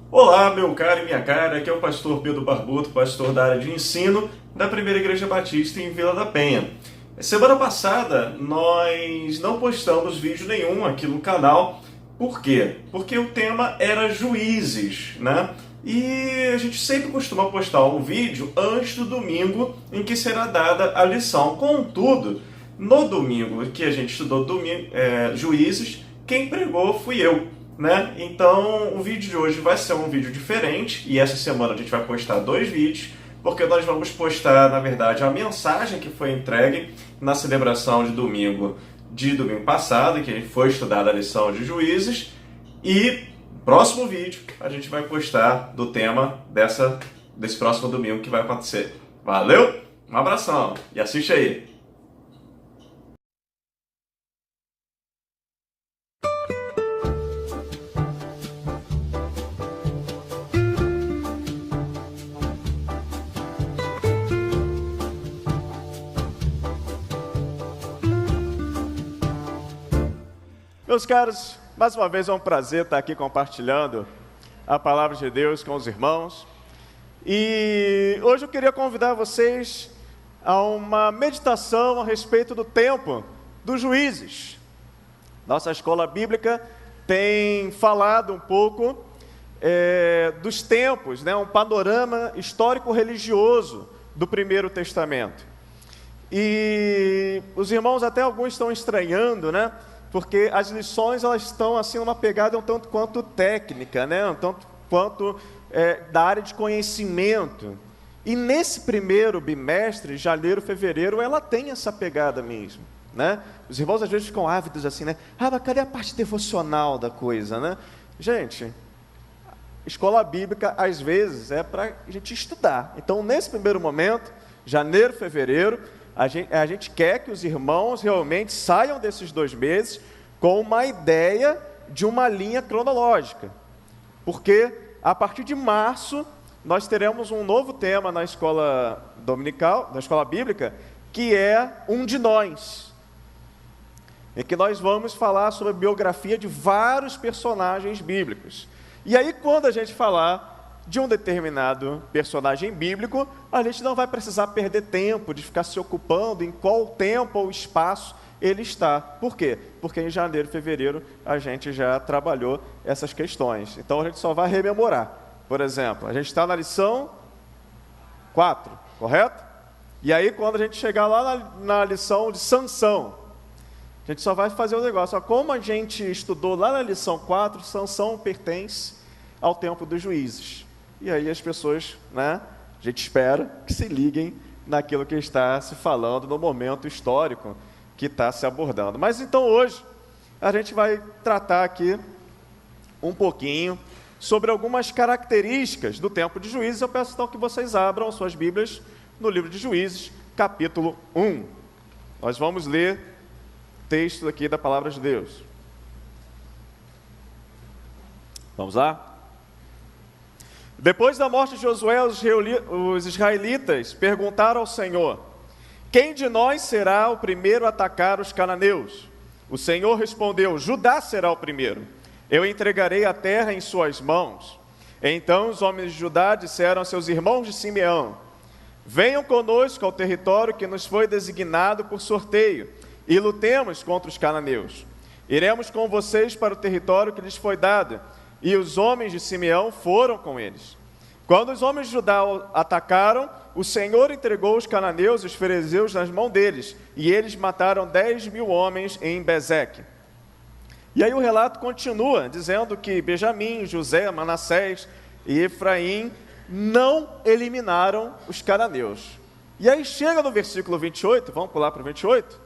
Olá, meu caro e minha cara, aqui é o pastor Pedro Barbuto, pastor da área de ensino da Primeira Igreja Batista em Vila da Penha. Semana passada nós não postamos vídeo nenhum aqui no canal. Por quê? Porque o tema era juízes, né? E a gente sempre costuma postar um vídeo antes do domingo em que será dada a lição. Contudo, no domingo que a gente estudou juízes, quem pregou fui eu, né? Então o vídeo de hoje vai ser um vídeo diferente e essa semana a gente vai postar dois vídeos, porque nós vamos postar, na verdade, a mensagem que foi entregue na celebração de domingo passado, que foi estudada a lição de juízes, e próximo vídeo a gente vai postar do tema desse próximo domingo que vai acontecer. Valeu? Um abração e assiste aí! Meus caros, mais uma vez é um prazer estar aqui compartilhando a palavra de Deus com os irmãos. E hoje eu queria convidar vocês a uma meditação a respeito do tempo dos juízes. Nossa escola bíblica tem falado um pouco dos tempos, né, um panorama histórico-religioso do Primeiro Testamento. E os irmãos, até alguns estão estranhando, né? Porque as lições elas estão assim numa pegada um tanto quanto técnica, né? Um tanto quanto da área de conhecimento. E nesse primeiro bimestre, janeiro, fevereiro, ela tem essa pegada mesmo, né? Os irmãos às vezes ficam ávidos assim, né? Ah, mas cadê a parte devocional da coisa, né? Gente, escola bíblica às vezes é para a gente estudar. Então, nesse primeiro momento, janeiro, fevereiro, a gente quer que os irmãos realmente saiam desses 2 meses com uma ideia de uma linha cronológica. Porque a partir de março, nós teremos um novo tema na escola dominical, na escola bíblica, que é um de nós. Em que nós vamos falar sobre a biografia de vários personagens bíblicos. E aí, quando a gente falar de um determinado personagem bíblico, a gente não vai precisar perder tempo de ficar se ocupando em qual tempo ou espaço ele está. Por quê? Porque em janeiro e fevereiro a gente já trabalhou essas questões. Então a gente só vai rememorar. Por exemplo, a gente está na lição 4, correto? E aí quando a gente chegar lá na lição de Sansão, a gente só vai fazer o negócio. Como a gente estudou lá na lição 4, Sansão pertence ao tempo dos juízes. E aí as pessoas, né, a gente espera que se liguem naquilo que está se falando no momento histórico que está se abordando. Mas então hoje a gente vai tratar aqui um pouquinho sobre algumas características do tempo de Juízes. Eu peço então que vocês abram suas Bíblias no livro de Juízes, capítulo 1. Nós vamos ler texto aqui da palavra de Deus. Vamos lá? Depois da morte de Josué, os israelitas perguntaram ao Senhor: quem de nós será o primeiro a atacar os cananeus? O Senhor respondeu: Judá será o primeiro. Eu entregarei a terra em suas mãos. Então os homens de Judá disseram a seus irmãos de Simeão: venham conosco ao território que nos foi designado por sorteio e lutemos contra os cananeus. Iremos com vocês para o território que lhes foi dado. E os homens de Simeão foram com eles. Quando os homens de Judá atacaram, o Senhor entregou os cananeus e os ferezeus nas mãos deles, e eles mataram 10.000 homens em Bezeque. E aí o relato continua, dizendo que Benjamim, José, Manassés e Efraim não eliminaram os cananeus. E aí chega no versículo 28, vamos pular para o 28.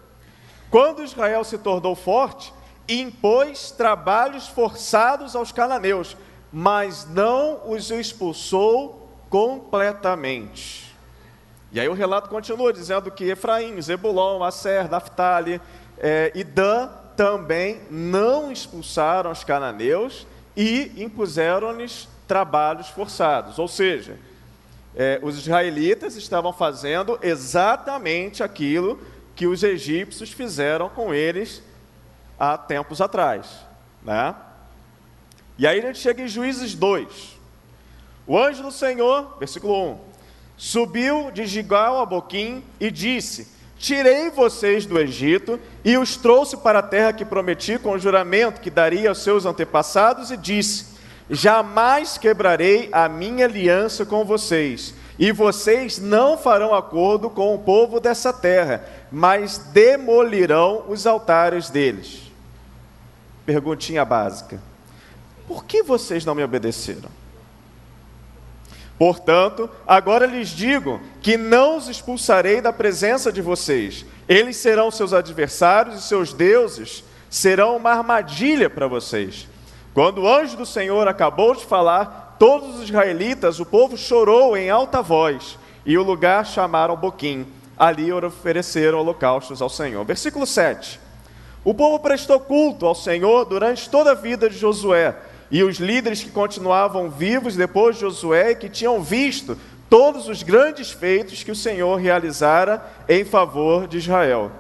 Quando Israel se tornou forte, impôs trabalhos forçados aos cananeus, mas não os expulsou completamente. E aí o relato continua dizendo que Efraim, Zebulon, Asser, Naftali e Dan também não expulsaram os cananeus e impuseram-lhes trabalhos forçados. Ou seja, os israelitas estavam fazendo exatamente aquilo que os egípcios fizeram com eles há tempos atrás, né? E aí a gente chega em Juízes 2. O anjo do Senhor, versículo 1, subiu de Gilgal a Boquim e disse: tirei vocês do Egito e os trouxe para a terra que prometi com o juramento que daria aos seus antepassados, e disse: jamais quebrarei a minha aliança com vocês, e vocês não farão acordo com o povo dessa terra, mas demolirão os altares deles. Perguntinha básica: por que vocês não me obedeceram? Portanto, agora lhes digo que não os expulsarei da presença de vocês. Eles serão seus adversários e seus deuses serão uma armadilha para vocês. Quando o anjo do Senhor acabou de falar, todos os israelitas, o povo chorou em alta voz, e o lugar chamaram Boquim. Ali ofereceram holocaustos ao Senhor. Versículo 7. O povo prestou culto ao Senhor durante toda a vida de Josué, e os líderes que continuavam vivos depois de Josué e que tinham visto todos os grandes feitos que o Senhor realizara em favor de Israel.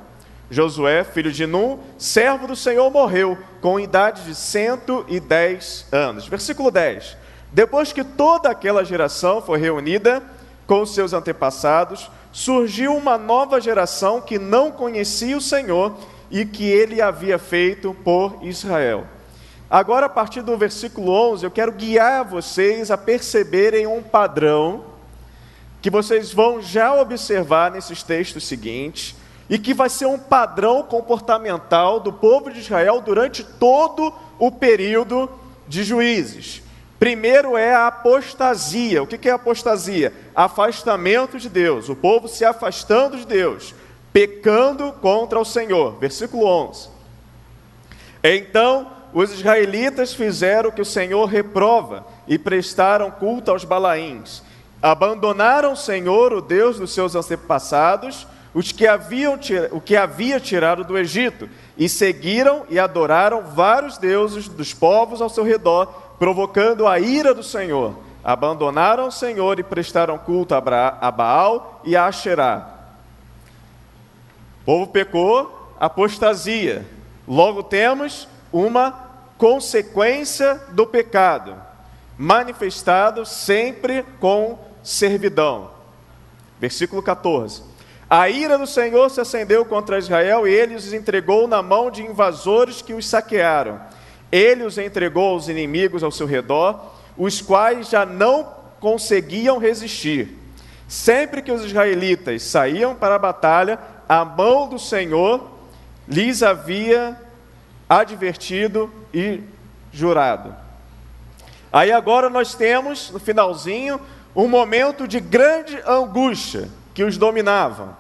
Josué, filho de Nun, servo do Senhor, morreu com idade de 110 anos. Versículo 10. Depois que toda aquela geração foi reunida com os seus antepassados, surgiu uma nova geração que não conhecia o Senhor e que ele havia feito por Israel. Agora, a partir do versículo 11, eu quero guiar vocês a perceberem um padrão que vocês vão já observar nesses textos seguintes, e que vai ser um padrão comportamental do povo de Israel durante todo o período de Juízes. Primeiro é a apostasia. O que é apostasia? Afastamento de Deus, o povo se afastando de Deus, pecando contra o Senhor. Versículo 11. Então os israelitas fizeram o que o Senhor reprova e prestaram culto aos Balaíns. Abandonaram o Senhor, o Deus dos seus antepassados, o que havia tirado do Egito, e seguiram e adoraram vários deuses dos povos ao seu redor, provocando a ira do Senhor. Abandonaram o Senhor e prestaram culto a Baal e a Asherá. O povo pecou, apostasia. Logo temos uma consequência do pecado, manifestado sempre com servidão. Versículo 14. A ira do Senhor se acendeu contra Israel e ele os entregou na mão de invasores que os saquearam. Ele os entregou aos inimigos ao seu redor, os quais já não conseguiam resistir. Sempre que os israelitas saíam para a batalha, a mão do Senhor lhes havia advertido e jurado. Aí agora nós temos, no finalzinho, um momento de grande angústia que os dominavam.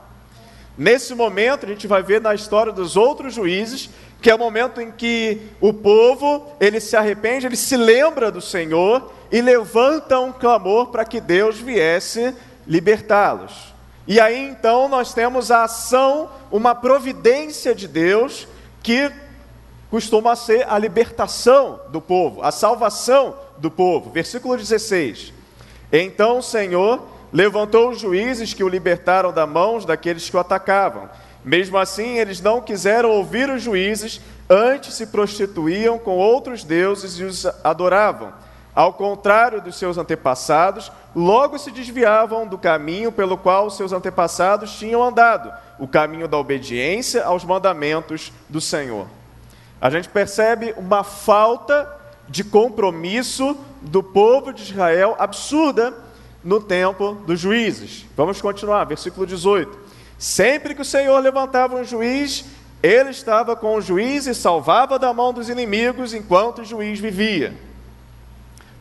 Nesse momento, a gente vai ver na história dos outros juízes, que é o momento em que o povo, ele se arrepende, ele se lembra do Senhor e levanta um clamor para que Deus viesse libertá-los. E aí então nós temos a ação, uma providência de Deus, que costuma ser a libertação do povo, a salvação do povo. Versículo 16. Então o Senhor levantou os juízes que o libertaram da mão daqueles que o atacavam. Mesmo assim, eles não quiseram ouvir os juízes, antes se prostituíam com outros deuses e os adoravam. Ao contrário dos seus antepassados, logo se desviavam do caminho pelo qual os seus antepassados tinham andado, o caminho da obediência aos mandamentos do Senhor. A gente percebe uma falta de compromisso do povo de Israel absurda no tempo dos juízes. Vamos continuar, versículo 18. Sempre que o Senhor levantava um juiz, ele estava com o juiz e salvava da mão dos inimigos enquanto o juiz vivia.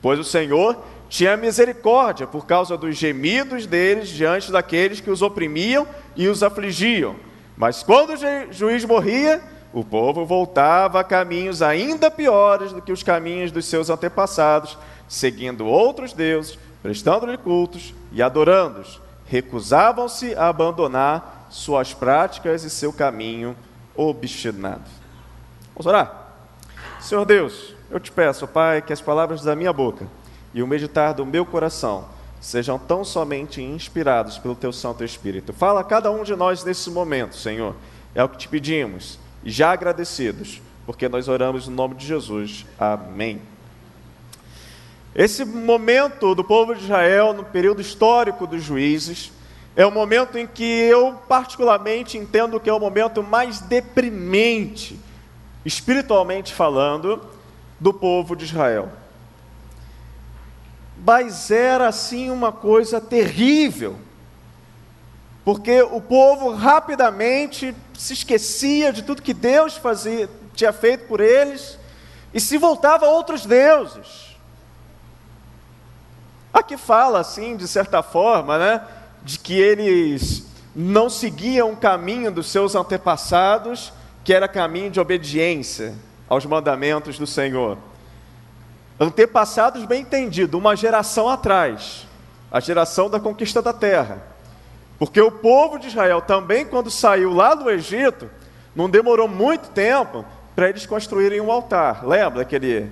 Pois o Senhor tinha misericórdia por causa dos gemidos deles diante daqueles que os oprimiam e os afligiam. Mas quando o juiz morria, o povo voltava a caminhos ainda piores do que os caminhos dos seus antepassados, seguindo outros deuses, prestando-lhe cultos e adorando-os. Recusavam-se a abandonar suas práticas e seu caminho obstinado. Vamos orar? Senhor Deus, eu te peço, Pai, que as palavras da minha boca e o meditar do meu coração sejam tão somente inspirados pelo Teu Santo Espírito. Fala a cada um de nós nesse momento, Senhor. É o que te pedimos, e já agradecidos, porque nós oramos no nome de Jesus. Amém. Esse momento do povo de Israel, no período histórico dos juízes, é o momento em que eu particularmente entendo que é o momento mais deprimente, espiritualmente falando, do povo de Israel. Mas era assim uma coisa terrível, porque o povo rapidamente se esquecia de tudo que Deus tinha feito por eles e se voltava a outros deuses. Aqui fala assim, de certa forma, né, de que eles não seguiam o caminho dos seus antepassados, que era caminho de obediência aos mandamentos do Senhor. Antepassados bem entendido, uma geração atrás, a geração da conquista da terra. Porque o povo de Israel também, quando saiu lá do Egito, não demorou muito tempo para eles construírem um altar. Lembra aquele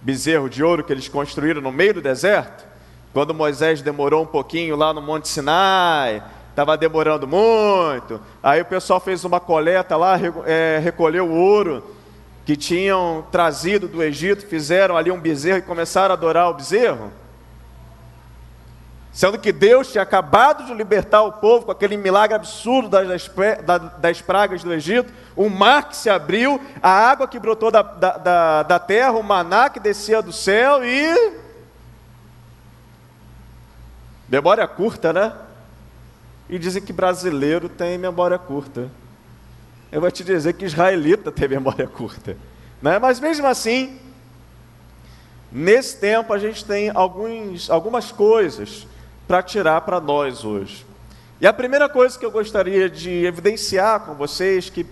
bezerro de ouro que eles construíram no meio do deserto? Quando Moisés demorou um pouquinho lá no Monte Sinai, estava demorando muito, aí o pessoal fez uma coleta lá, recolheu o ouro que tinham trazido do Egito, fizeram ali um bezerro e começaram a adorar o bezerro, sendo que Deus tinha acabado de libertar o povo com aquele milagre absurdo das pragas do Egito, o mar que se abriu, a água que brotou da terra, o maná que descia do céu e... memória curta, né? E dizem que brasileiro tem memória curta. Eu vou te dizer que israelita tem memória curta, né? Mas mesmo assim, nesse tempo a gente tem algumas coisas para tirar para nós hoje. E a primeira coisa que eu gostaria de evidenciar com vocês, que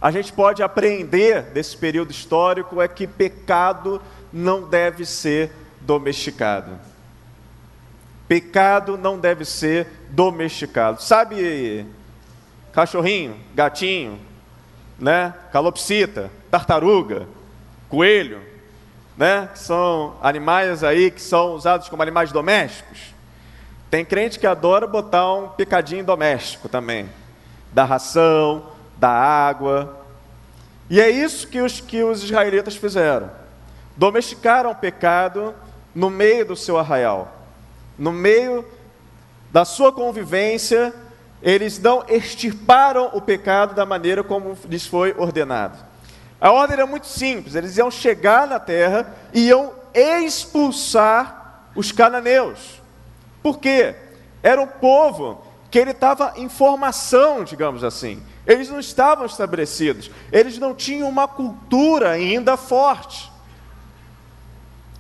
a gente pode aprender desse período histórico, é que pecado não deve ser domesticado. Pecado não deve ser domesticado. Sabe, cachorrinho, gatinho, né? Calopsita, tartaruga, coelho, né? Que são animais aí que são usados como animais domésticos. Tem crente que adora botar um picadinho doméstico também, da ração, da água. E é isso que os israelitas fizeram. Domesticaram o pecado no meio do seu arraial. No meio da sua convivência, eles não extirparam o pecado da maneira como lhes foi ordenado. A ordem era muito simples, eles iam chegar na terra e iam expulsar os cananeus. Por quê? Era um povo que ele estava em formação, digamos assim. Eles não estavam estabelecidos, eles não tinham uma cultura ainda forte.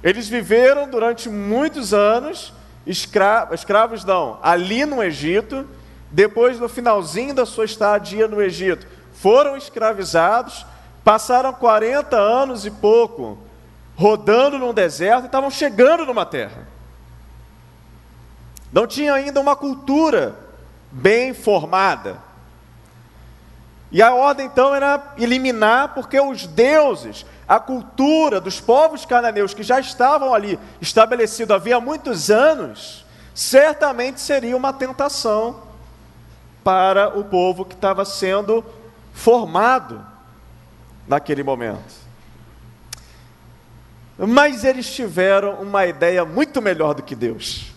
Eles viveram durante muitos anos escravos não, ali no Egito. Depois, no finalzinho da sua estadia no Egito, foram escravizados, passaram 40 anos e pouco rodando num deserto e estavam chegando numa terra. Não tinha ainda uma cultura bem formada. E a ordem então era eliminar, porque os deuses, a cultura dos povos cananeus que já estavam ali estabelecidos havia muitos anos, certamente seria uma tentação para o povo que estava sendo formado naquele momento. Mas eles tiveram uma ideia muito melhor do que Deus.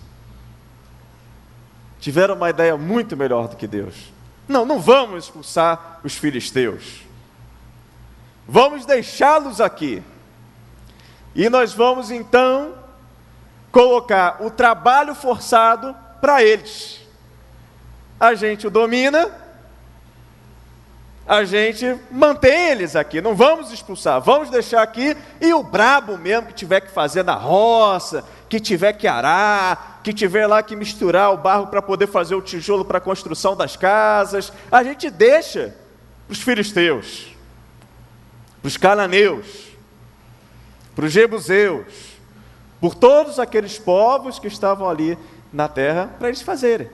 Tiveram uma ideia muito melhor do que Deus. Não vamos expulsar os filisteus. Vamos deixá-los aqui. E nós vamos então colocar o trabalho forçado para eles. A gente o domina, a gente mantém eles aqui, não vamos expulsar, vamos deixar aqui, e o brabo mesmo que tiver que fazer na roça, que tiver que arar, que tiver lá que misturar o barro para poder fazer o tijolo para a construção das casas, a gente deixa para os filisteus, para os cananeus, para os jebuseus, por todos aqueles povos que estavam ali na terra, para eles fazerem.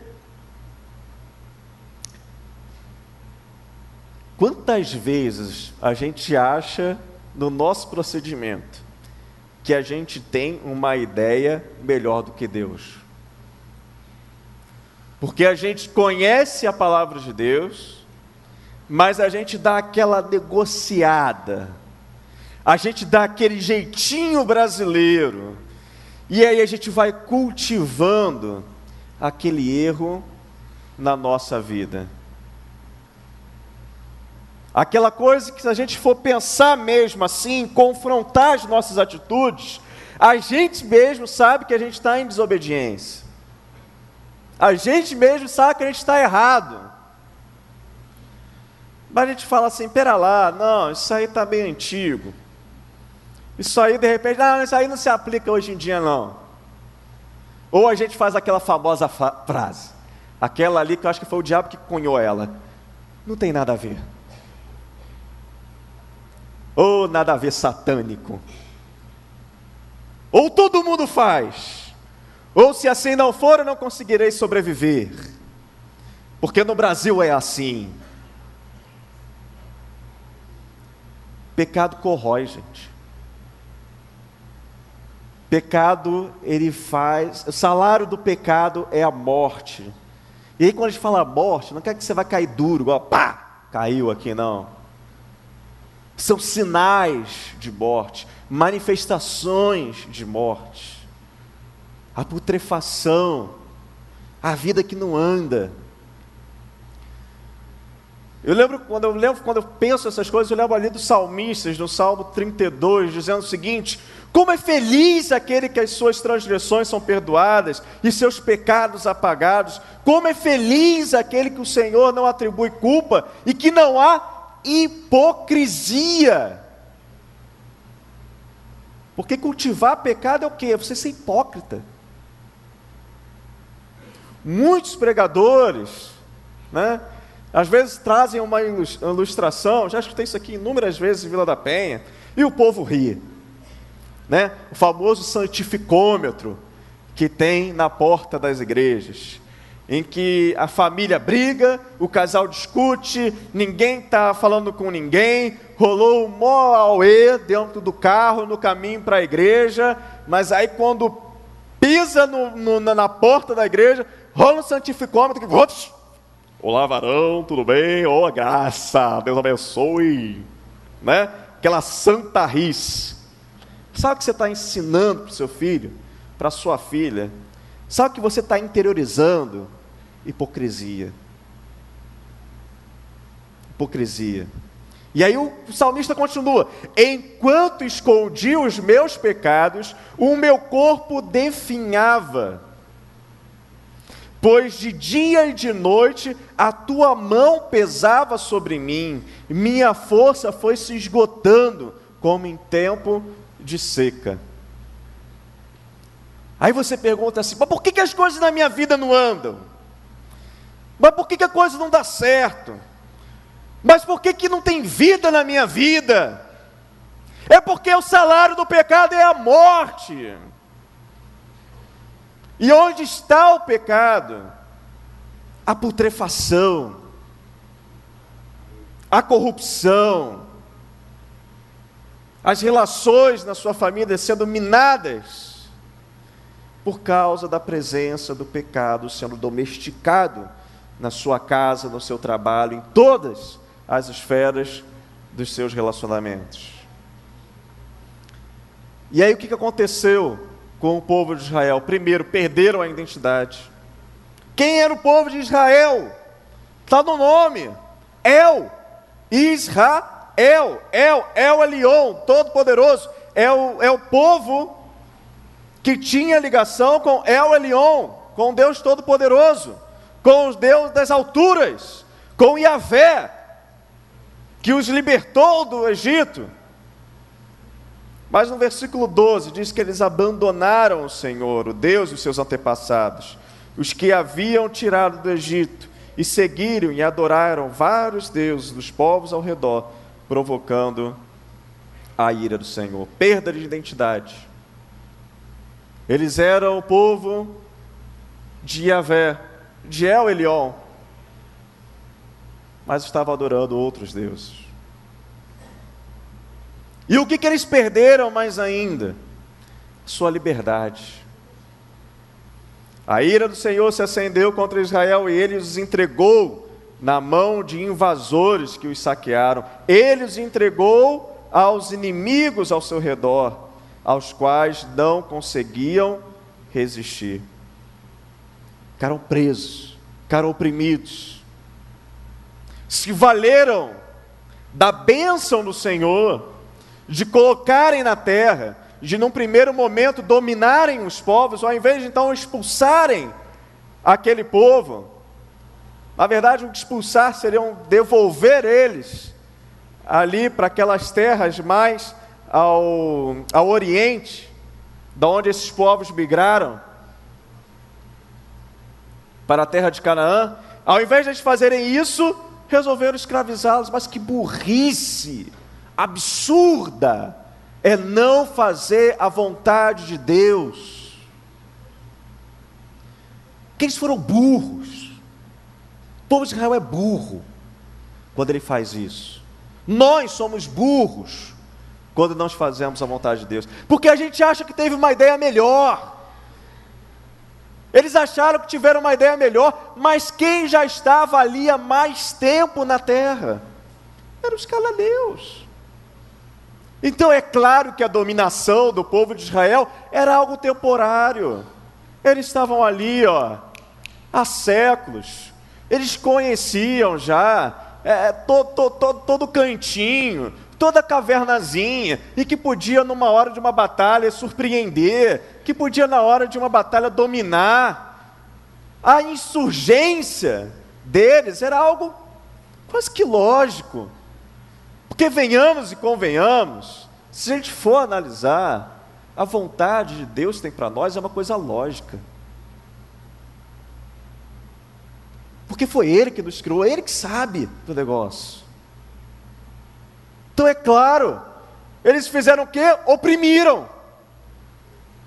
Quantas vezes a gente acha no nosso procedimento que a gente tem uma ideia melhor do que Deus? Porque a gente conhece a palavra de Deus, mas a gente dá aquela negociada, a gente dá aquele jeitinho brasileiro, E aí a gente vai cultivando aquele erro na nossa vida. Aquela coisa que, se a gente for pensar mesmo assim, confrontar as nossas atitudes, a gente mesmo sabe que a gente está em desobediência. A gente mesmo sabe que a gente está errado. Mas a gente fala assim, pera lá, não, isso aí está bem antigo. Isso aí, de repente, não, isso aí não se aplica hoje em dia, não. Ou a gente faz aquela famosa frase, aquela ali que eu acho que foi o diabo que cunhou ela. Não tem nada a ver. Ou nada a ver satânico. Ou todo mundo faz. Ou se assim não for, eu não conseguirei sobreviver. Porque no Brasil é assim. Pecado corrói, gente. Pecado, ele faz... O salário do pecado é a morte. E aí quando a gente fala morte, não quer que você vai cair duro, igual pá, caiu aqui, não. São sinais de morte, manifestações de morte. A putrefação, a vida que não anda. Eu lembro quando eu penso essas coisas, eu lembro ali dos salmistas, no Salmo 32, dizendo o seguinte: como é feliz aquele que as suas transgressões são perdoadas e seus pecados apagados. Como é feliz aquele que o Senhor não atribui culpa e que não há hipocrisia. Porque cultivar pecado é o quê? É você ser hipócrita. Muitos pregadores, né, às vezes trazem uma ilustração, já escutei isso aqui inúmeras vezes em Vila da Penha, e o povo ri, né? O famoso santificômetro que tem na porta das igrejas, em que a família briga, o casal discute, ninguém está falando com ninguém, rolou um mó auê dentro do carro, no caminho para a igreja, mas aí quando pisa na porta da igreja, rola um santificômetro, que... Olá, varão, tudo bem? Oh, graça, Deus abençoe, né? Aquela santa ris. Sabe o que você está ensinando para o seu filho, para a sua filha? Sabe o que você está interiorizando? Hipocrisia. Hipocrisia. E aí o salmista continua: enquanto escondi os meus pecados, o meu corpo definhava. Pois de dia e de noite a tua mão pesava sobre mim, minha força foi se esgotando como em tempo de seca. Aí você pergunta assim: mas por que as coisas na minha vida não andam? Mas por que a coisa não dá certo? Mas por que não tem vida na minha vida? É porque o salário do pecado é a morte. E onde está o pecado? A putrefação, a corrupção, as relações na sua família sendo minadas por causa da presença do pecado sendo domesticado na sua casa, no seu trabalho, em todas as esferas dos seus relacionamentos. E aí o que aconteceu com o povo de Israel? Primeiro, perderam a identidade. Quem era o povo de Israel? Está no nome: El, Israel, El Elyon, Todo-Poderoso. É o povo que tinha ligação com El Elyon, com Deus Todo-Poderoso, com os Deus das alturas, com Yahvé, que os libertou do Egito. Mas no versículo 12 diz que eles abandonaram o Senhor, o Deus dos seus antepassados, os que haviam tirado do Egito, e seguiram e adoraram vários deuses dos povos ao redor, provocando a ira do Senhor. Perda de identidade. Eles eram o povo de Yahvé, de El Elyon, mas estavam adorando outros deuses. E o que eles perderam mais ainda? Sua liberdade. A ira do Senhor se acendeu contra Israel e ele os entregou na mão de invasores que os saquearam. Ele os entregou aos inimigos ao seu redor. aos quais não conseguiam resistir. Ficaram presos, ficaram oprimidos, se valeram da bênção do Senhor, de colocarem na terra, de num primeiro momento dominarem os povos, ao invés de então expulsarem aquele povo. Na verdade, o expulsar seria devolver eles ali para aquelas terras mais ao oriente, da onde esses povos migraram para a terra de Canaã. Ao invés de eles fazerem isso, resolveram escravizá-los. Mas que burrice absurda é não fazer a vontade de Deus. Que eles foram burros. O povo de Israel é burro quando ele faz isso. Nós somos burros quando nós fazemos a vontade de Deus, porque a gente acha que teve uma ideia melhor. Eles acharam que tiveram uma ideia melhor, mas quem já estava ali há mais tempo na terra eram os cananeus. Então é claro que a dominação do povo de Israel era algo temporário. Eles estavam ali, há séculos. Eles conheciam já todo cantinho, toda cavernazinha, e que podia numa hora de uma batalha surpreender, que podia na hora de uma batalha dominar. A insurgência deles era algo quase que lógico, porque venhamos e convenhamos, se a gente for analisar, a vontade de Deus tem para nós é uma coisa lógica, porque foi Ele que nos criou, Ele que sabe do negócio. Então é claro, eles fizeram o quê? Oprimiram.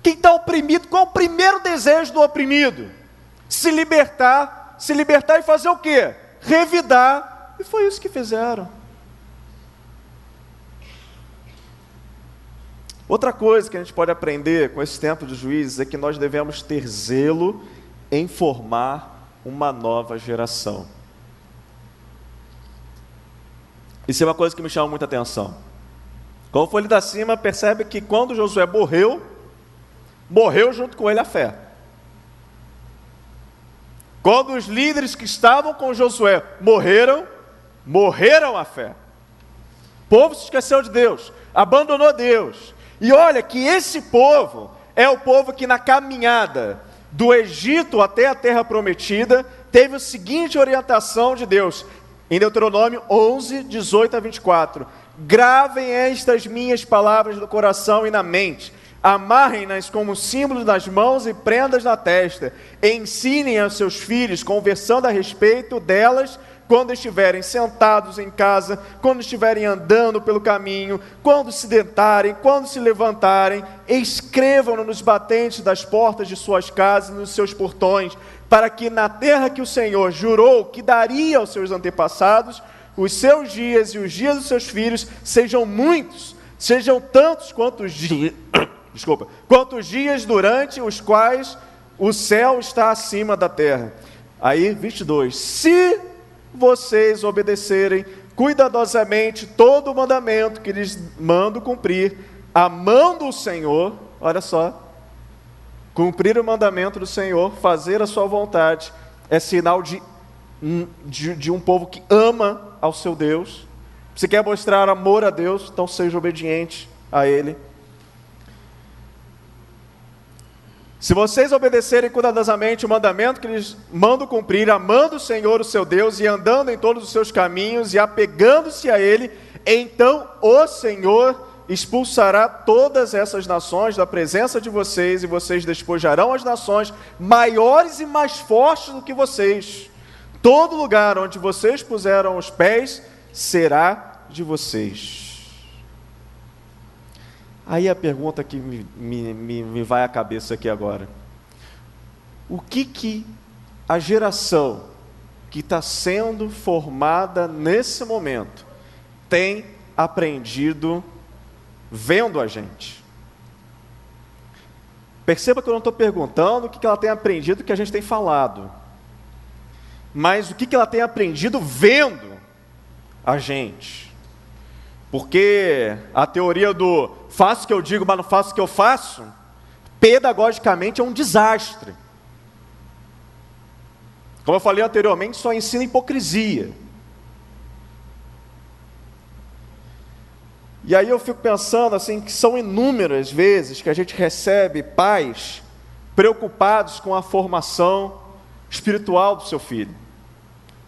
Quem está oprimido, qual é o primeiro desejo do oprimido? Se libertar e fazer o quê? Revidar, e foi isso que fizeram. Outra coisa que a gente pode aprender com esse tempo de Juízes é que nós devemos ter zelo em formar uma nova geração. Isso é uma coisa que me chama muita atenção. Como foi ali da cima, percebe que quando Josué morreu junto com ele a fé. Quando os líderes que estavam com Josué morreram a fé. O povo se esqueceu de Deus, abandonou Deus. E olha que esse povo é o povo que na caminhada do Egito até a terra prometida, teve a seguinte orientação de Deus, em Deuteronômio 11, 18 a 24, gravem estas minhas palavras no coração e na mente, amarrem-nas como símbolos nas mãos e prendas na testa, ensinem aos seus filhos, conversando a respeito delas, quando estiverem sentados em casa, quando estiverem andando pelo caminho, quando se deitarem, quando se levantarem, escrevam-no nos batentes das portas de suas casas e nos seus portões, para que na terra que o Senhor jurou que daria aos seus antepassados, os seus dias e os dias dos seus filhos sejam muitos, sejam tantos quanto os dias durante os quais o céu está acima da terra. Aí, 22, se vocês obedecerem cuidadosamente todo o mandamento que lhes mando cumprir, amando o Senhor, olha só, cumprir o mandamento do Senhor, fazer a sua vontade, é sinal de um povo que ama ao seu Deus. Se quer mostrar amor a Deus, então seja obediente a Ele. Se vocês obedecerem cuidadosamente o mandamento que lhes mando cumprir, amando o Senhor, o seu Deus, e andando em todos os seus caminhos, e apegando-se a Ele, então o Senhor expulsará todas essas nações da presença de vocês, e vocês despojarão as nações maiores e mais fortes do que vocês. Todo lugar onde vocês puseram os pés será de vocês. Aí a pergunta que me vai à cabeça aqui agora: o que a geração que está sendo formada nesse momento tem aprendido vendo a gente? Perceba que eu não estou perguntando o que ela tem aprendido, o que a gente tem falado, mas o que ela tem aprendido vendo a gente. Porque a teoria do faço o que eu digo, mas não faço o que eu faço, pedagogicamente é um desastre. Como eu falei anteriormente, só ensina hipocrisia. E aí eu fico pensando assim, que são inúmeras vezes que a gente recebe pais preocupados com a formação espiritual do seu filho.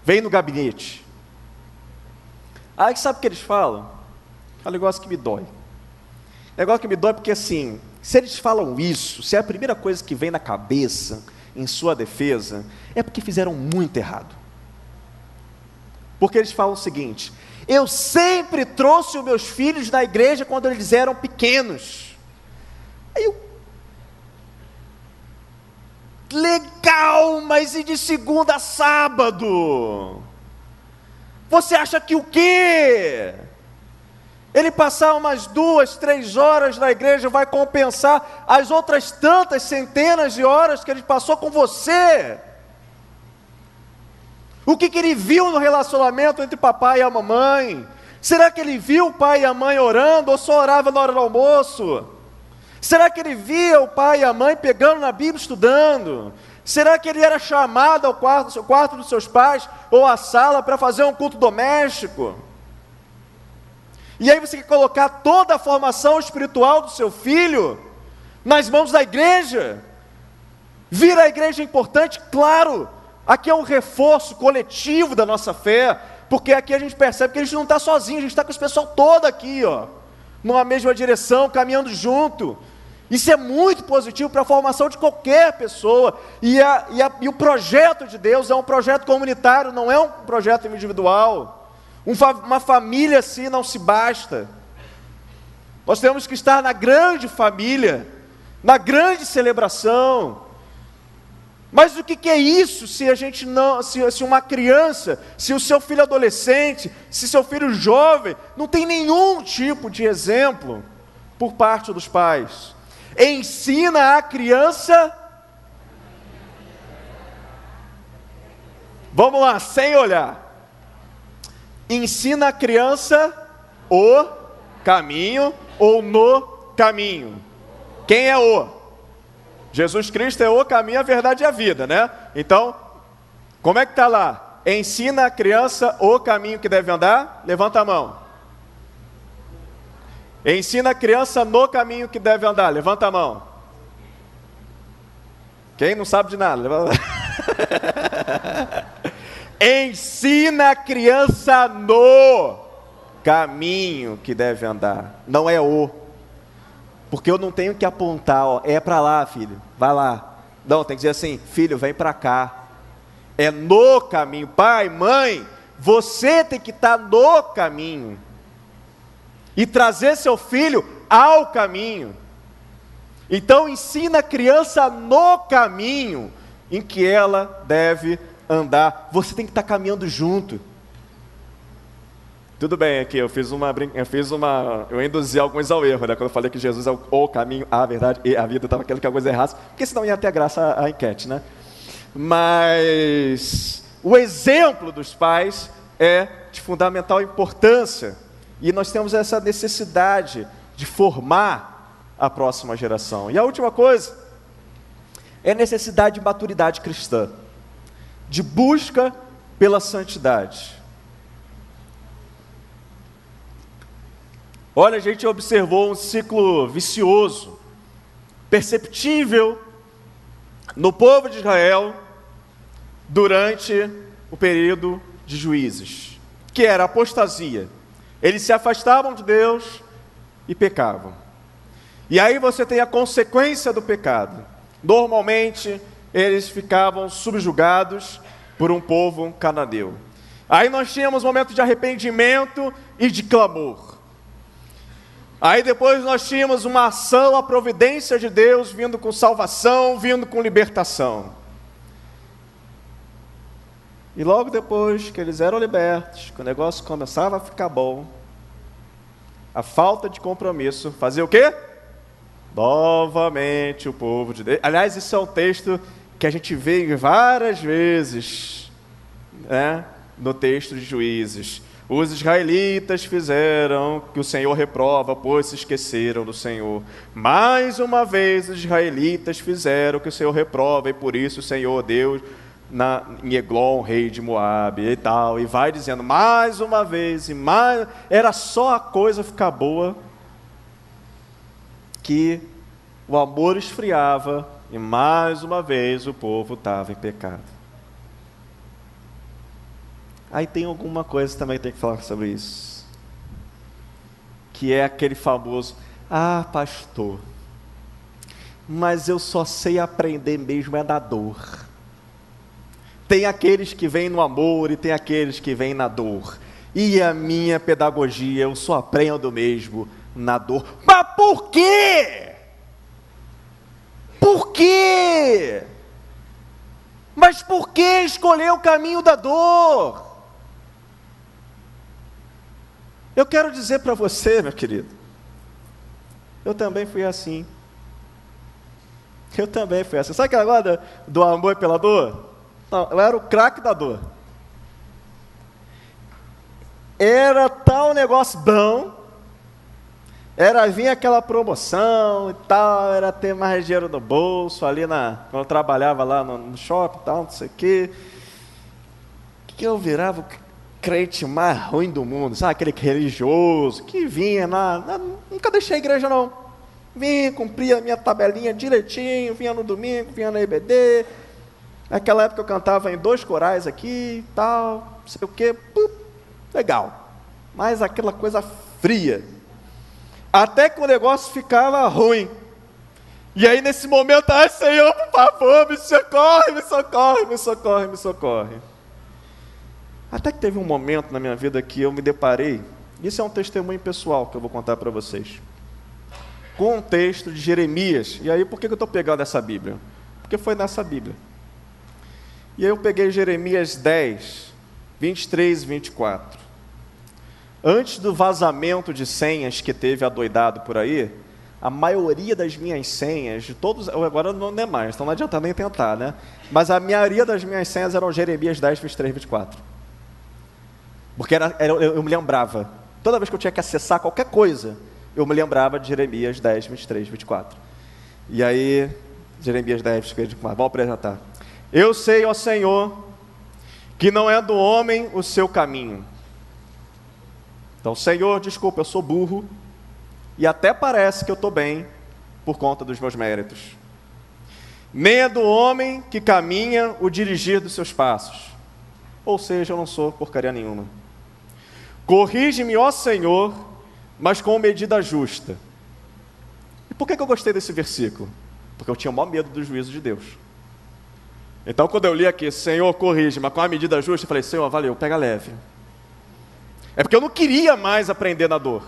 Vem no gabinete. Aí sabe o que eles falam? É um negócio que me dói. Negócio que me dói porque assim, se eles falam isso, se é a primeira coisa que vem na cabeça em sua defesa, é porque fizeram muito errado. Porque eles falam o seguinte: eu sempre trouxe os meus filhos na igreja quando eles eram pequenos. Aí legal, mas e de segunda a sábado? Você acha que o quê? Ele passar umas 2, 3 horas na igreja vai compensar as outras tantas centenas de horas que ele passou com você? O que ele viu no relacionamento entre papai e a mamãe? Será que ele viu o pai e a mãe orando ou só orava na hora do almoço? Será que ele via o pai e a mãe pegando na Bíblia estudando? Será que ele era chamado ao quarto dos seus pais ou à sala para fazer um culto doméstico? E aí você quer colocar toda a formação espiritual do seu filho nas mãos da igreja? Vir à igreja é importante? Claro! Aqui é um reforço coletivo da nossa fé, porque aqui a gente percebe que a gente não está sozinho, a gente está com esse pessoal todo aqui, ó, numa mesma direção, caminhando junto. Isso é muito positivo para a formação de qualquer pessoa, e o projeto de Deus é um projeto comunitário, não é um projeto individual. Uma família assim não se basta. Nós temos que estar na grande família, na grande celebração. Mas o que é isso se a gente não, se uma criança, se o seu filho adolescente, se seu filho jovem, não tem nenhum tipo de exemplo por parte dos pais? Ensina a criança. Vamos lá, sem olhar. Ensina a criança o caminho ou no caminho. Quem é o? Jesus Cristo é o caminho, a verdade e a vida, né? Então, como é que está lá? Ensina a criança o caminho que deve andar? Levanta a mão. Ensina a criança no caminho que deve andar? Levanta a mão. Quem não sabe de nada? Levanta a mão. Ensina a criança no caminho que deve andar. Não é o. Porque eu não tenho que apontar, ó, é para lá, filho, vai lá. Não, tem que dizer assim, filho, vem para cá. É no caminho. Pai, mãe, você tem que estar no caminho. E trazer seu filho ao caminho. Então ensina a criança no caminho em que ela deve andar. Você tem que estar caminhando junto. Tudo bem, aqui eu induzi alguns ao erro, né? Quando eu falei que Jesus é o caminho, a verdade e a vida, estava aquilo que alguns errassem, porque senão ia ter graça a enquete, né? Mas o exemplo dos pais é de fundamental importância, e nós temos essa necessidade de formar a próxima geração. E a última coisa é a necessidade de maturidade cristã, de busca pela santidade. Olha, a gente observou um ciclo vicioso, perceptível no povo de Israel durante o período de Juízes, que era a apostasia. Eles se afastavam de Deus e pecavam. E aí você tem a consequência do pecado. Normalmente, eles ficavam subjugados por um povo cananeu. Aí nós tínhamos momentos de arrependimento e de clamor. Aí depois nós tínhamos uma ação, a providência de Deus vindo com salvação, vindo com libertação. E logo depois que eles eram libertos, que o negócio começava a ficar bom, a falta de compromisso fazia o quê? Novamente o povo de Deus. Aliás, isso é um texto que a gente vê várias vezes, né, no texto de Juízes. Os israelitas fizeram o que o Senhor reprova, pois se esqueceram do Senhor. Mais uma vez os israelitas fizeram o que o Senhor reprova, e por isso o Senhor Deus em Eglon, rei de Moabe e tal, e vai dizendo mais uma vez, e mais, era só a coisa ficar boa, que o amor esfriava, e mais uma vez o povo estava em pecado. Aí tem alguma coisa também que tem que falar sobre isso, que é aquele famoso, pastor, mas eu só sei aprender mesmo é da dor. Tem aqueles que vêm no amor e tem aqueles que vêm na dor. E a minha pedagogia, eu só aprendo mesmo na dor. Mas por quê? Por quê? Mas por que escolher o caminho da dor? Eu quero dizer para você, meu querido, eu também fui assim. Eu também fui assim. Sabe aquela coisa do amor pela dor? Não, eu era o craque da dor. Era tal negócio bom, era vir aquela promoção e tal, era ter mais dinheiro no bolso, ali quando eu trabalhava lá no shopping e tal, não sei o quê, que eu virava o crente mais ruim do mundo, sabe, aquele religioso, que vinha nunca deixei a igreja não, vinha, cumpria a minha tabelinha direitinho, vinha no domingo, vinha na EBD, naquela época eu cantava em 2 corais aqui e tal, não sei o quê, legal, mas aquela coisa fria, até que o negócio ficava ruim, e aí nesse momento, Senhor, por favor, me socorre, me socorre, me socorre, me socorre. Até que teve um momento na minha vida que eu me deparei, isso é um testemunho pessoal que eu vou contar para vocês, com um texto de Jeremias. E aí por que eu estou pegando essa Bíblia? Porque foi nessa Bíblia. E aí eu peguei Jeremias 10, 23 e 24. Antes do vazamento de senhas que teve adoidado por aí, a maioria das minhas senhas, de todos, agora não é mais, então não adianta nem tentar, né? Mas a maioria das minhas senhas eram Jeremias 10, 23 e 24. Porque eu me lembrava, toda vez que eu tinha que acessar qualquer coisa, eu me lembrava de Jeremias 10, 23, 24. E aí, Jeremias 10, 23, 24, vamos apresentar. Eu sei, ó Senhor, que não é do homem o seu caminho. Então, Senhor, desculpa, eu sou burro, e até parece que eu estou bem, por conta dos meus méritos. Nem é do homem que caminha o dirigir dos seus passos. Ou seja, eu não sou porcaria nenhuma. Corrige-me, ó Senhor, mas com medida justa. E por que eu gostei desse versículo? Porque eu tinha o maior medo do juízo de Deus. Então, quando eu li aqui, Senhor, corrige, mas com a medida justa, eu falei, Senhor, valeu, pega leve. É porque eu não queria mais aprender na dor.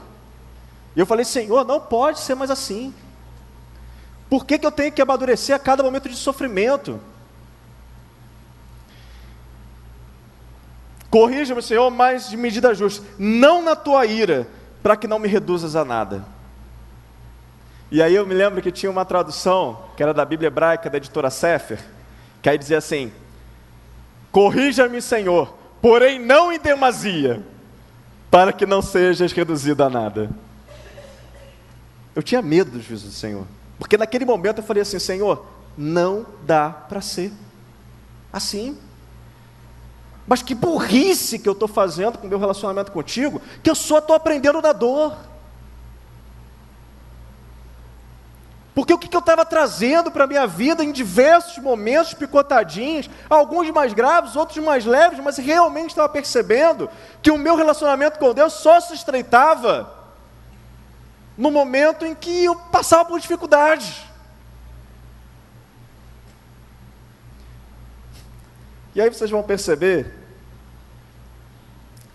E eu falei, Senhor, não pode ser mais assim. Por que eu tenho que amadurecer a cada momento de sofrimento? Corrija-me, Senhor, mas de medida justa, não na tua ira, para que não me reduzas a nada. E aí eu me lembro que tinha uma tradução, que era da Bíblia Hebraica, da editora Sefer, que aí dizia assim, corrija-me, Senhor, porém não em demasia, para que não sejas reduzido a nada. Eu tinha medo do juízo do Senhor, porque naquele momento eu falei assim, Senhor, não dá para ser assim. Mas que burrice que eu estou fazendo com o meu relacionamento contigo, que eu só estou aprendendo na dor. Porque o que eu estava trazendo para a minha vida em diversos momentos picotadinhos, alguns mais graves, outros mais leves, mas realmente estava percebendo que o meu relacionamento com Deus só se estreitava no momento em que eu passava por dificuldades. E aí vocês vão perceber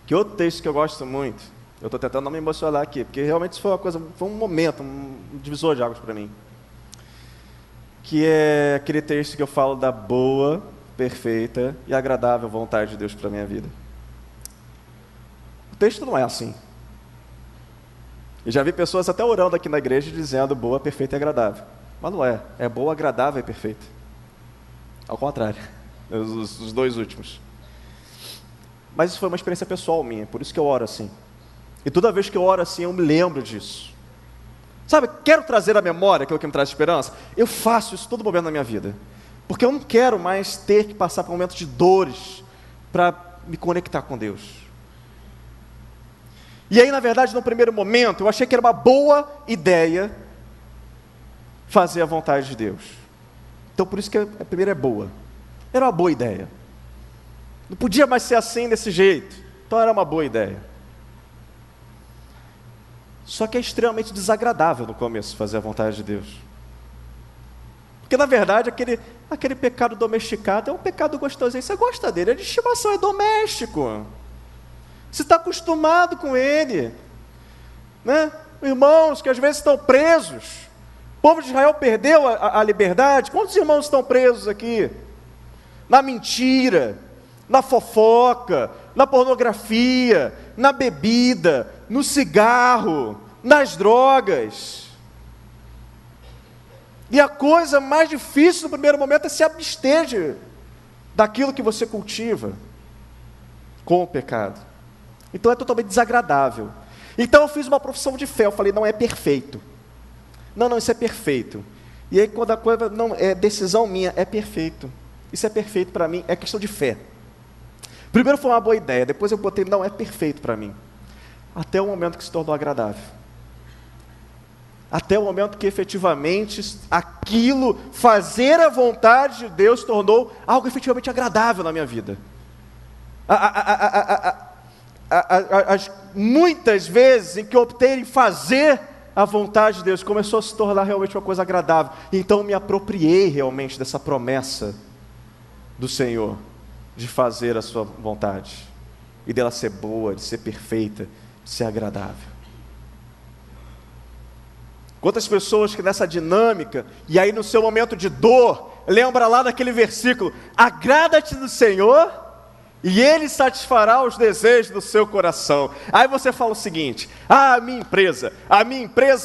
que outro texto que eu gosto muito, eu estou tentando não me emocionar aqui, porque realmente isso foi um momento, um divisor de águas para mim, que é aquele texto que eu falo da boa, perfeita e agradável vontade de Deus para a minha vida. O texto não é assim. Eu já vi pessoas até orando aqui na igreja dizendo boa, perfeita e agradável. Mas não é, é boa, agradável e perfeita. Ao contrário. Os dois últimos. Mas isso foi uma experiência pessoal minha, por isso que eu oro assim. E toda vez que eu oro assim, eu me lembro disso. Sabe, quero trazer à memória aquilo que me traz esperança. Eu faço isso todo momento na minha vida. Porque eu não quero mais ter que passar por momentos de dores para me conectar com Deus. E aí, na verdade, no primeiro momento, eu achei que era uma boa ideia fazer a vontade de Deus. Então, por isso que a primeira é boa. Era uma boa ideia. Não podia mais ser assim, desse jeito. Então, era uma boa ideia. Só que é extremamente desagradável no começo fazer a vontade de Deus. Porque, na verdade, aquele pecado domesticado é um pecado gostosinho. Você gosta dele, é de estimação, é doméstico. Você está acostumado com ele. Né? Irmãos que às vezes estão presos. O povo de Israel perdeu a liberdade. Quantos irmãos estão presos aqui? Na mentira, na fofoca, na pornografia, na bebida, no cigarro, nas drogas. E a coisa mais difícil no primeiro momento é se abster daquilo que você cultiva com o pecado. Então é totalmente desagradável. Então eu fiz uma profissão de fé, eu falei, não é perfeito. Não, isso é perfeito. E aí quando a coisa não é decisão minha, é perfeito. Isso é perfeito para mim, é questão de fé. Primeiro foi uma boa ideia, depois eu botei, não é perfeito para mim. Até o momento que se tornou agradável. Até o momento que efetivamente aquilo, fazer a vontade de Deus, se tornou algo efetivamente agradável na minha vida. Muitas vezes em que eu optei em fazer a vontade de Deus, começou a se tornar realmente uma coisa agradável. Então me apropriei realmente dessa promessa do Senhor, de fazer a sua vontade, e dela ser boa, de ser perfeita, de ser agradável. Quantas pessoas que nessa dinâmica, e aí no seu momento de dor, lembra lá daquele versículo, agrada-te do Senhor, e Ele satisfará os desejos do seu coração. Aí você fala o seguinte, a minha empresa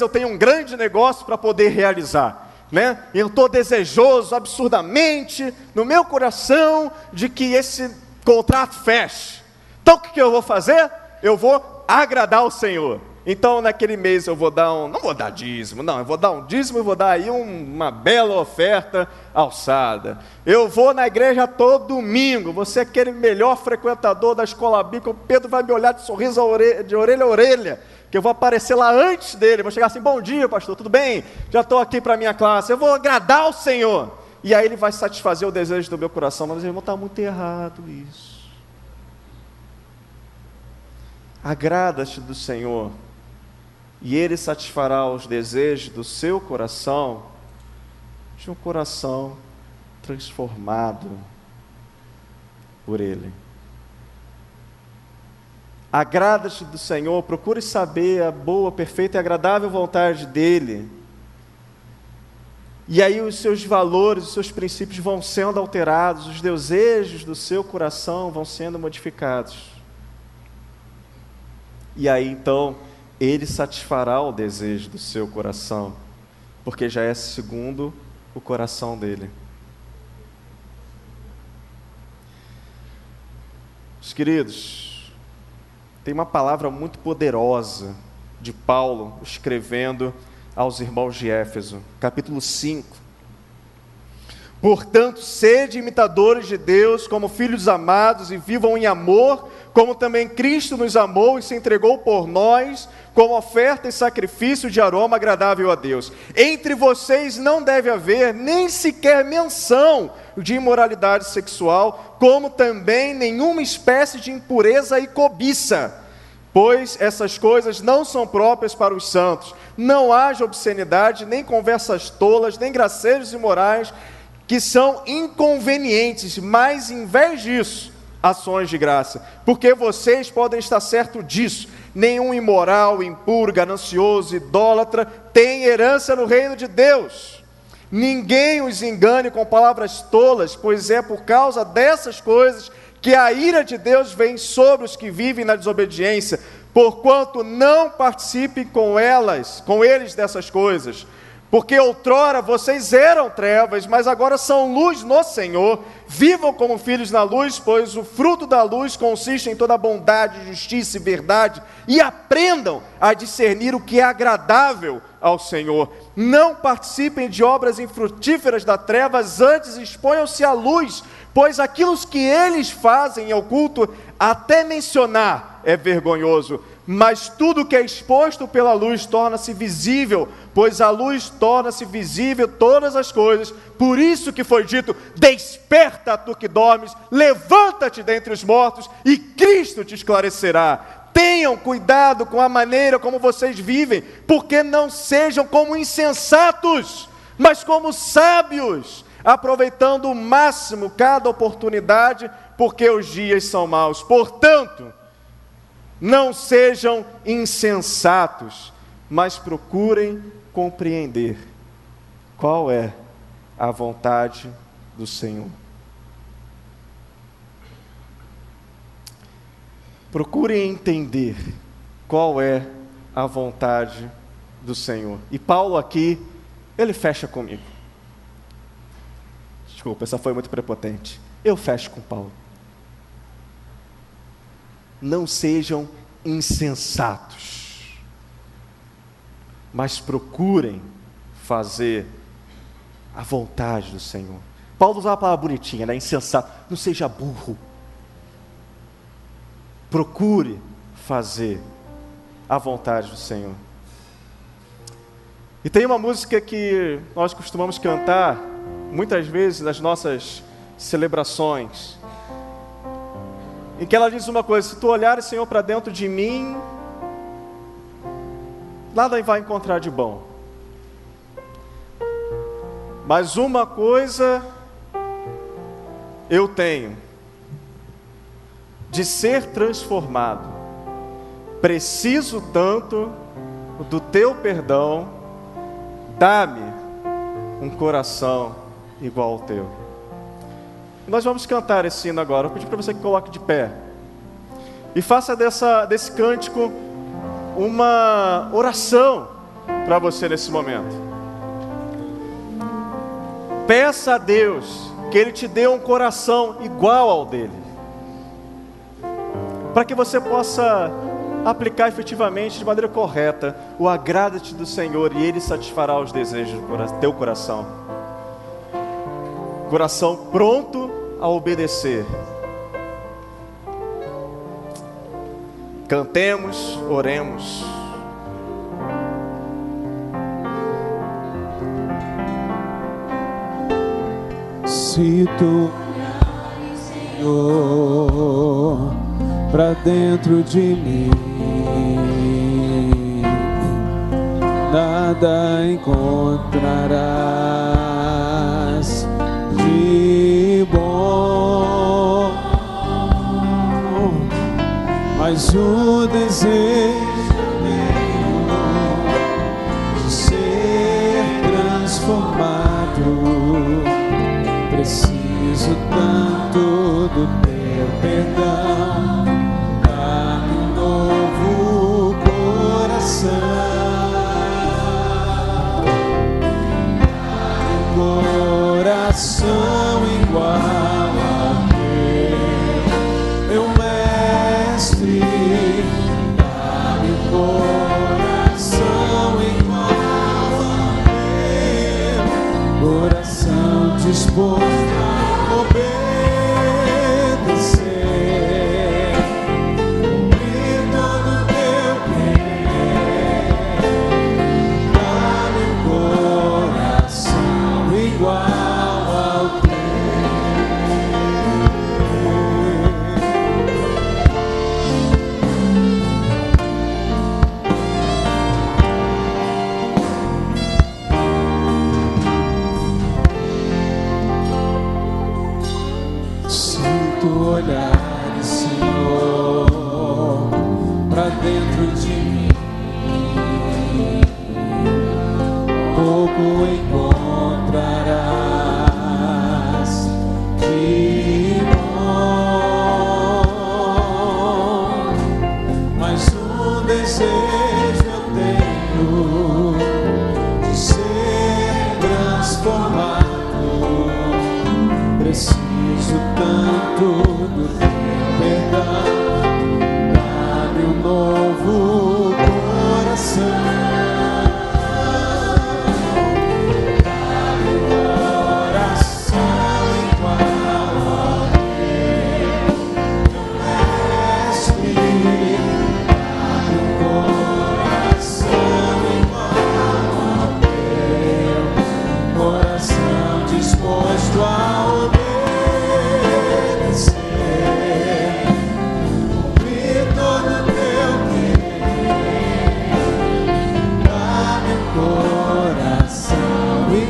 eu tenho um grande negócio para poder realizar, né? Eu estou desejoso absurdamente, no meu coração, de que esse contrato feche. Então o que eu vou fazer? Eu vou agradar o Senhor. Então naquele mês eu vou dar não vou dar dízimo, não, eu vou dar um dízimo e vou dar aí uma bela oferta alçada. Eu vou na igreja todo domingo, você é aquele melhor frequentador da escola bíblica, o Pedro vai me olhar de sorriso de orelha a orelha, que eu vou aparecer lá antes dele, vou chegar assim, bom dia pastor, tudo bem? Já estou aqui para a minha classe, eu vou agradar o Senhor. E aí ele vai satisfazer o desejo do meu coração, mas irmão, está muito errado isso. Agrada-te do Senhor, e Ele satisfará os desejos do seu coração, de um coração transformado por Ele. Agrada-te do Senhor, procure saber a boa, perfeita e agradável vontade dEle. E aí os seus valores, os seus princípios vão sendo alterados, os desejos do seu coração vão sendo modificados. E aí então, Ele satisfará o desejo do seu coração, porque já é segundo o coração dEle. Meus queridos, tem uma palavra muito poderosa de Paulo escrevendo aos irmãos de Éfeso, capítulo 5. Portanto, sede imitadores de Deus como filhos amados e vivam em amor, como também Cristo nos amou e se entregou por nós, como oferta e sacrifício de aroma agradável a Deus. Entre vocês não deve haver nem sequer menção de imoralidade sexual, como também nenhuma espécie de impureza e cobiça, pois essas coisas não são próprias para os santos. Não haja obscenidade, nem conversas tolas, nem gracejos imorais, que são inconvenientes, mas em vez disso, ações de graça, porque vocês podem estar certos disso, nenhum imoral, impuro, ganancioso, idólatra, tem herança no reino de Deus. Ninguém os engane com palavras tolas, pois é por causa dessas coisas que a ira de Deus vem sobre os que vivem na desobediência, porquanto não participem com eles dessas coisas, Porque outrora vocês eram trevas, mas agora são luz no Senhor. Vivam como filhos na luz, pois o fruto da luz consiste em toda bondade, justiça e verdade. E aprendam a discernir o que é agradável ao Senhor. Não participem de obras infrutíferas das trevas, antes exponham-se à luz, pois aquilo que eles fazem em oculto, até mencionar é vergonhoso. Mas tudo que é exposto pela luz torna-se visível, pois a luz torna-se visível todas as coisas. Por isso que foi dito: desperta, tu que dormes, levanta-te dentre os mortos, e Cristo te esclarecerá. Tenham cuidado com a maneira como vocês vivem, porque não sejam como insensatos, mas como sábios, aproveitando o máximo cada oportunidade, porque os dias são maus. Portanto, não sejam insensatos, mas procurem compreender qual é a vontade do Senhor. Procurem entender qual é a vontade do Senhor. E Paulo aqui, ele fecha comigo. Desculpa, essa foi muito prepotente. Eu fecho com Paulo. Não sejam insensatos, mas procurem fazer a vontade do Senhor. Paulo usa uma palavra bonitinha, né? Insensato. Não seja burro. Procure fazer a vontade do Senhor. E tem uma música que nós costumamos cantar muitas vezes nas nossas celebrações, em que ela diz uma coisa: se tu olhares, Senhor, para dentro de mim, nada vai encontrar de bom. Mas uma coisa eu tenho, de ser transformado. Preciso tanto do teu perdão, dá-me um coração igual ao teu. Nós vamos cantar esse hino agora. Eu pedi para você que coloque de pé e faça desse cântico uma oração para você nesse momento. Peça a Deus que Ele te dê um coração igual ao dele, para que você possa aplicar efetivamente, de maneira correta, o agrada-te do Senhor, e Ele satisfará os desejos do teu coração. Coração pronto a obedecer. Cantemos, oremos. Se tu, Senhor, pra dentro de mim, nada encontrarás de bom, mas o desejo tenho de ser transformado. Preciso tanto do teu perdão, dá-me um novo coração. Coração igual ao teu, meu mestre, dá-me um coração igual ao teu, coração disposto a obedecer, cumprir todo o teu querer, dá-me um coração igual. Olhar, Senhor, pra dentro de mim, pouco encontrarás de bom, mas um desejo eu tenho de ser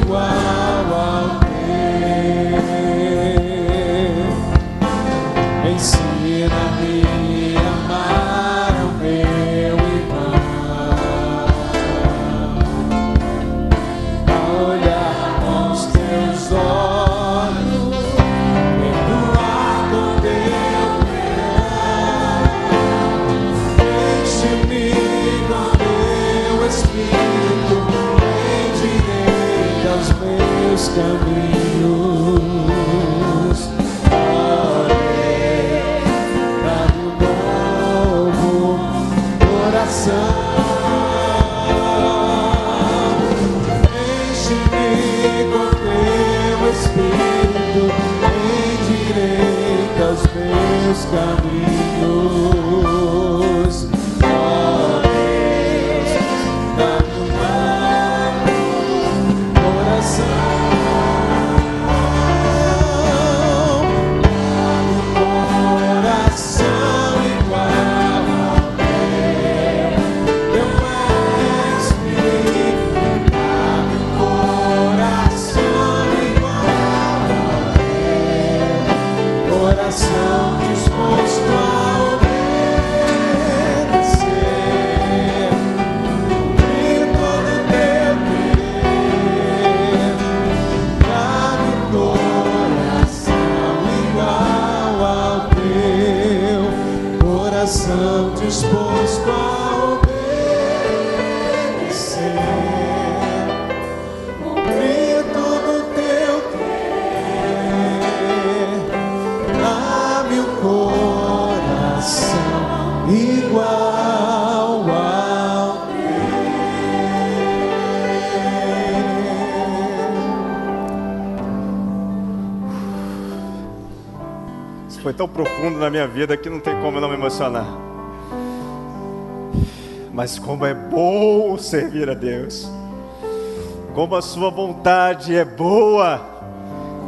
igual ao teu. Ensina-me a amar o meu irmão, a olhar com os teus olhos, perdoar com teu perdão. Enche-me com teu Espírito, endireita os meus caminhos. Ó Deus, dá-me um novo coração. Enche-me com teu Espírito, endireita os meus caminhos. Ó Deus, dá-me um novo coração. Dá-me um coração igual ao teu. Meu mestre, dá-me um coração igual ao teu. Coração disposto a obedecer, cumprir todo teu querer. Dá-me um coração igual ao teu. Coração disposto a obedecer, cumprir todo teu querer. Dá-me um coração igual ao teu. Isso foi tão profundo na minha vida que não tem como eu não me emocionar. Mas como é bom servir a Deus. Como a sua vontade é boa,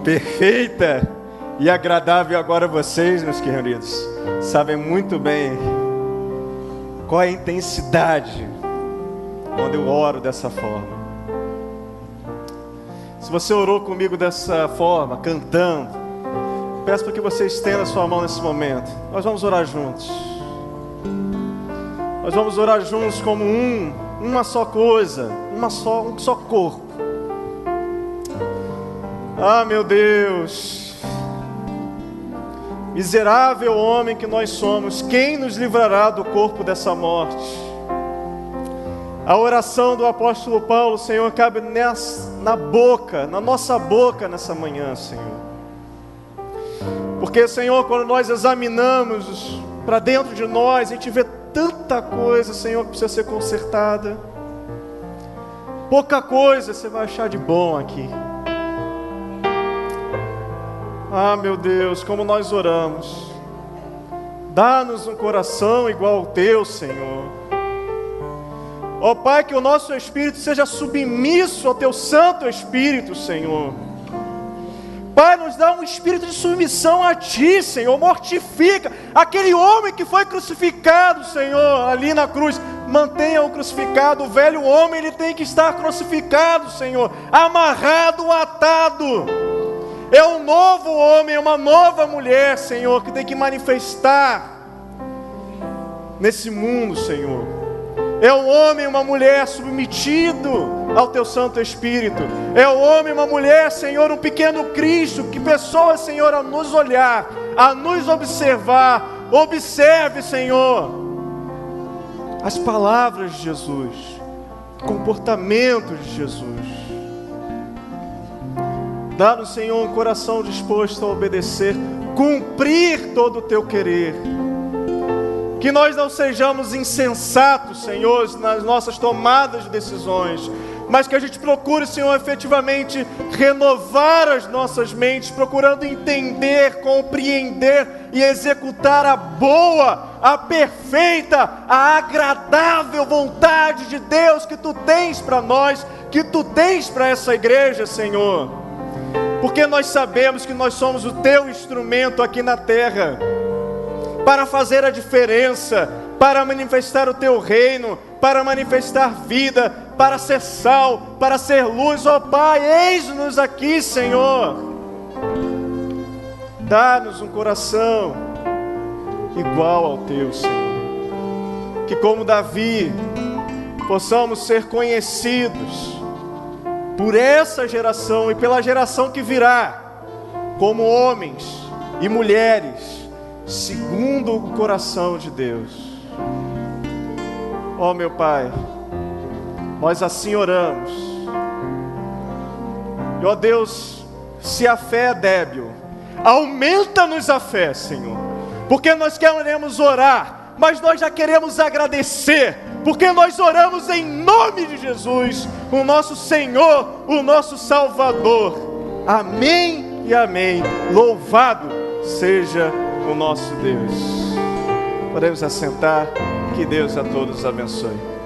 perfeita e agradável. Agora vocês, meus queridos, sabem muito bem qual é a intensidade quando eu oro dessa forma. Se você orou comigo dessa forma, cantando, peço para que você estenda a sua mão nesse momento. Nós vamos orar juntos. Nós vamos orar juntos como uma só coisa, um só corpo. Ah, meu Deus, miserável homem que nós somos, quem nos livrará do corpo dessa morte? A oração do apóstolo Paulo, Senhor, cabe na nossa boca nessa manhã, Senhor. Porque, Senhor, quando nós examinamos para dentro de nós, a gente vê tanta coisa, Senhor, que precisa ser consertada. Pouca coisa você vai achar de bom aqui. Ah, meu Deus, como nós oramos. Dá-nos um coração igual ao teu, Senhor. Ó Pai, que o nosso espírito seja submisso ao teu Santo Espírito, Senhor. Pai, nos dá um espírito de submissão a Ti, Senhor. Mortifica aquele homem que foi crucificado, Senhor, ali na cruz. Mantenha-o crucificado. O velho homem, ele tem que estar crucificado, Senhor, amarrado, atado. É um novo homem, é uma nova mulher, Senhor, que tem que manifestar nesse mundo, Senhor. É um homem e uma mulher submetido ao Teu Santo Espírito. É um homem e uma mulher, Senhor, um pequeno Cristo, que pessoas, Senhor, a nos olhar, a nos observar. Observe, Senhor, as palavras de Jesus, o comportamento de Jesus. Dá-nos, Senhor, um coração disposto a obedecer, cumprir todo o Teu querer. Que nós não sejamos insensatos, Senhor, nas nossas tomadas de decisões, mas que a gente procure, Senhor, efetivamente renovar as nossas mentes, procurando entender, compreender e executar a boa, a perfeita, a agradável vontade de Deus que Tu tens para nós, que Tu tens para essa igreja, Senhor. Porque nós sabemos que nós somos o Teu instrumento aqui na terra, para fazer a diferença, para manifestar o Teu reino, para manifestar vida, para ser sal, para ser luz. Ó Pai, eis-nos aqui, Senhor. Dá-nos um coração igual ao Teu, Senhor. Que como Davi, possamos ser conhecidos por essa geração e pela geração que virá, como homens e mulheres, segundo o coração de Deus. Ó meu Pai, nós assim oramos. E ó Deus, se a fé é débil, aumenta-nos a fé, Senhor, porque nós queremos orar, mas nós já queremos agradecer, porque nós oramos em nome de Jesus, o nosso Senhor, o nosso Salvador. Amém e amém. Louvado seja o nosso Deus. Podemos assentar. Que Deus a todos abençoe.